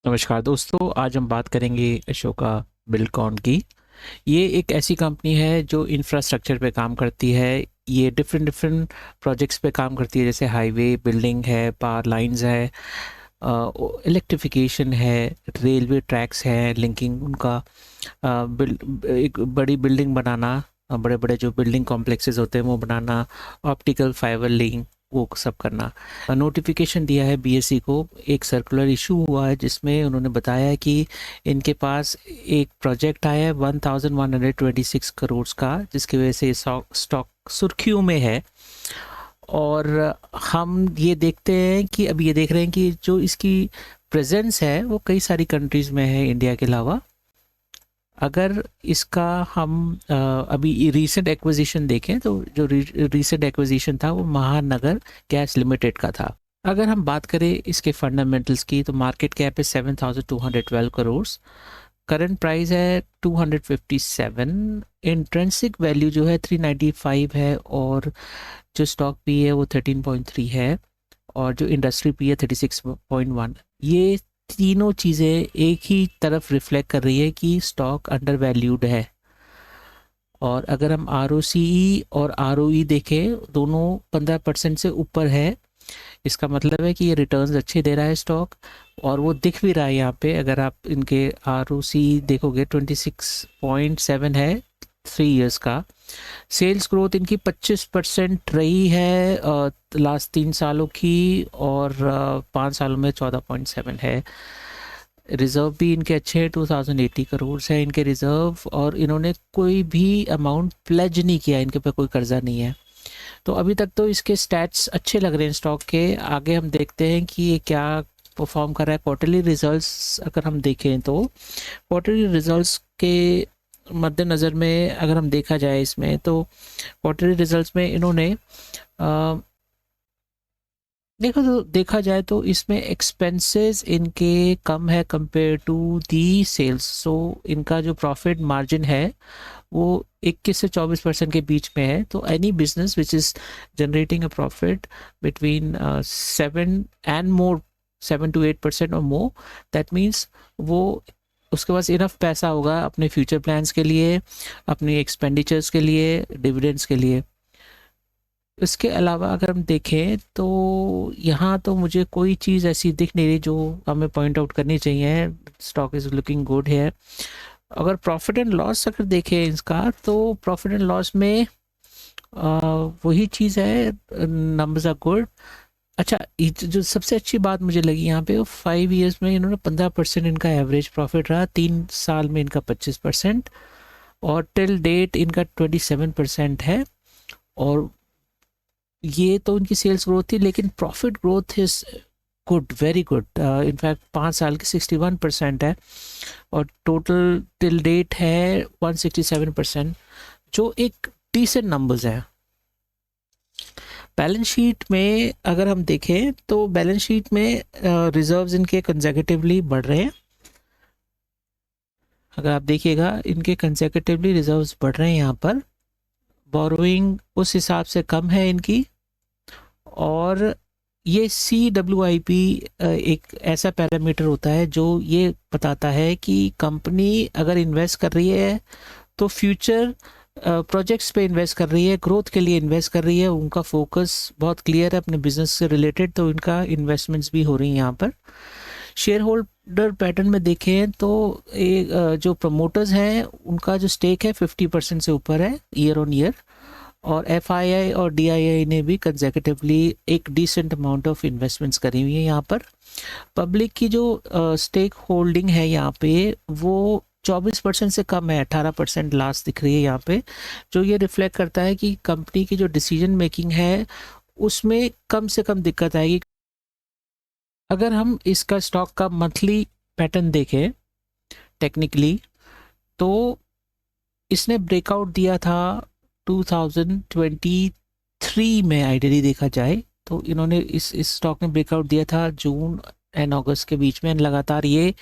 नमस्कार दोस्तों, आज हम बात करेंगे अशोका बिल्डकॉन की। ये एक ऐसी कंपनी है जो इंफ्रास्ट्रक्चर पे काम करती है। ये डिफरेंट डिफरेंट प्रोजेक्ट्स पे काम करती है, जैसे हाईवे बिल्डिंग है, पावर लाइंस है, इलेक्ट्रिफिकेशन है, रेलवे ट्रैक्स हैं, लिंकिंग उनका, एक बड़ी बिल्डिंग बनाना, बड़े बड़े जो बिल्डिंग कॉम्प्लेक्सेस होते हैं वो बनाना, ऑप्टिकल फाइबर लिंक वो सब करना। नोटिफिकेशन दिया है बीएसई को, एक सर्कुलर इशू हुआ है जिसमें उन्होंने बताया है कि इनके पास एक प्रोजेक्ट आया है 1126 करोड़ का, जिसकी वजह से स्टॉक सुर्खियों में है। और हम ये देखते हैं कि अब ये देख रहे हैं कि जो इसकी प्रेजेंस है वो कई सारी कंट्रीज़ में है इंडिया के अलावा। अगर इसका हम अभी रीसेंट एक्विजिशन देखें तो जो रीसेंट एक्विजिशन था वो महानगर गैस लिमिटेड का था। अगर हम बात करें इसके फंडामेंटल्स की तो मार्केट कैप है 7,212 करोड़, करंट प्राइस है 257, इंट्रिंसिक वैल्यू जो है 395 है, और जो स्टॉक पी है वो 13.3 है, और जो इंडस्ट्री पी है 36.1। ये तीनों चीज़ें एक ही तरफ रिफ्लेक्ट कर रही है कि स्टॉक अंडर वैल्यूड है। और अगर हम आर और आर देखें, दोनों 15% से ऊपर है। इसका मतलब है कि ये रिटर्न्स अच्छे दे रहा है स्टॉक, और वो दिख भी रहा है यहाँ पे। अगर आप इनके आर देखोगे 26.7 है 3 इयर्स का। सेल्स ग्रोथ इनकी 25% रही है लास्ट 3 सालों की, और 5 सालों में 14.7 है। रिजर्व भी इनके अच्छे हैं, 2080 करोड़ है इनके रिजर्व, और इन्होंने कोई भी अमाउंट प्लेज नहीं किया, इनके पे कोई कर्जा नहीं है। तो अभी तक तो इसके स्टैट्स अच्छे लग रहे हैं स्टॉक के। आगे हम देखते हैं कि ये क्या परफॉर्म कर रहा है। क्वार्टरली रिजल्ट्स अगर हम देखें तो क्वार्टरली रिजल्ट्स के मद्देनज़र में अगर हम देखा जाए इसमें, तो क्वार्टरली रिजल्ट्स में इन्होंने देखा जाए तो इसमें एक्सपेंसेस इनके कम है कंपेयर टू दी सेल्स। सो इनका जो प्रॉफिट मार्जिन है वो 21 से 24% के बीच में है। तो any business which is generating a profit between 7 to 8% और मोर, दैट मीन्स वो उसके पास इनफ पैसा होगा अपने फ्यूचर प्लान्स के लिए, अपनी एक्सपेंडिचर्स के लिए, डिविडेंड्स के लिए। इसके अलावा अगर हम देखें तो यहाँ तो मुझे कोई चीज़ ऐसी दिख नहीं रही जो हमें पॉइंट आउट करनी चाहिए। स्टॉक इज़ लुकिंग गुड है। अगर प्रॉफिट एंड लॉस अगर देखें इसका, तो प्रॉफिट एंड लॉस में वही चीज़ है, नंबर्स आर गुड। अच्छा, जो सबसे अच्छी बात मुझे लगी यहाँ पे, 5 इयर्स में इन्होंने 15% इनका एवरेज प्रॉफिट रहा, 3 साल में इनका 25%, और टिल डेट इनका 27% है। और ये तो उनकी सेल्स ग्रोथ थी, लेकिन profit growth is good, very good. In fact 5 साल की 61% है, और टोटल टिल डेट है 167%, जो एक डिसेंट नंबर्स हैं। बैलेंस शीट में अगर हम देखें तो बैलेंस शीट में रिजर्व्स इनके कंसेक्यूटिवली बढ़ रहे हैं। अगर आप देखिएगा इनके कंसेक्यूटिवली रिजर्व्स बढ़ रहे हैं यहाँ पर। बोरोइंग उस हिसाब से कम है इनकी। और ये CWIP एक ऐसा पैरामीटर होता है जो ये बताता है कि कंपनी अगर इन्वेस्ट कर रही है तो फ्यूचर प्रोजेक्ट्स पे इन्वेस्ट कर रही है, ग्रोथ के लिए इन्वेस्ट कर रही है, उनका फोकस बहुत क्लियर है अपने बिजनेस से रिलेटेड, तो इनका इन्वेस्टमेंट्स भी हो रही हैं यहाँ पर। शेयर होल्डर पैटर्न में देखें तो जो प्रमोटर्स हैं उनका जो स्टेक है 50% से ऊपर है ईयर ऑन ईयर, और FII और DII ने भी कंसेक्यूटिवली एक डिसेंट अमाउंट ऑफ इन्वेस्टमेंट्स करी हुई है यहाँ पर। पब्लिक की जो स्टेक होल्डिंग है यहाँ पे वो 24% से कम है, 18% लास्ट दिख रही है यहाँ पे, जो ये रिफ्लेक्ट करता है कि कंपनी की जो डिसीजन मेकिंग है उसमें कम से कम दिक्कत आएगी। अगर हम इसका स्टॉक का मंथली पैटर्न देखें टेक्निकली, तो इसने ब्रेकआउट दिया था 2023 में। आइडियली देखा जाए तो इन्होंने इस स्टॉक ने ब्रेकआउट दिया था जून एंड अगस्त के बीच में। लगातार ये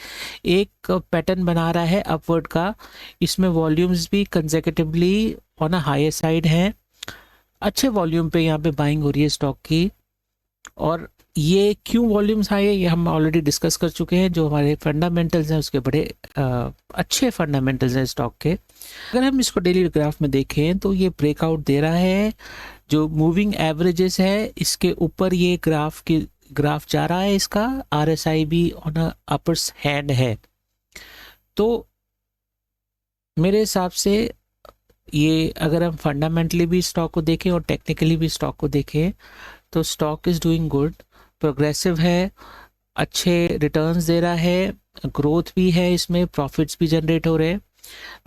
एक पैटर्न बना रहा है अपवर्ड का। इसमें वॉल्यूम्स भी consecutively on a higher side हैं, अच्छे वॉल्यूम पे यहाँ पे बाइंग हो रही है स्टॉक की। और ये क्यों वॉल्यूम्स आए ये हम ऑलरेडी डिस्कस कर चुके हैं। जो हमारे फंडामेंटल्स हैं उसके बड़े अच्छे फंडामेंटल्स हैं स्टॉक के। अगर हम इसको डेली ग्राफ में देखें तो ये ब्रेकआउट दे रहा है। जो मूविंग एवरेजेस है इसके ऊपर ये ग्राफ जा रहा है। इसका RSI भी ऑन अ अपर्स हैंड है। तो मेरे हिसाब से ये अगर हम फंडामेंटली भी स्टॉक को देखें और टेक्निकली भी स्टॉक को देखें तो stock is doing good, progressive है, अच्छे रिटर्न्स दे रहा है, ग्रोथ भी है, इसमें प्रॉफिट्स भी जनरेट हो रहे हैं।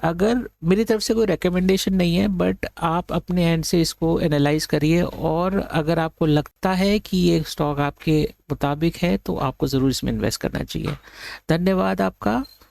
अगर मेरी तरफ से कोई रिकमेंडेशन नहीं है, बट आप अपने एंड से इसको एनालाइज करिए और अगर आपको लगता है कि ये स्टॉक आपके मुताबिक है तो आपको ज़रूर इसमें इन्वेस्ट करना चाहिए। धन्यवाद आपका।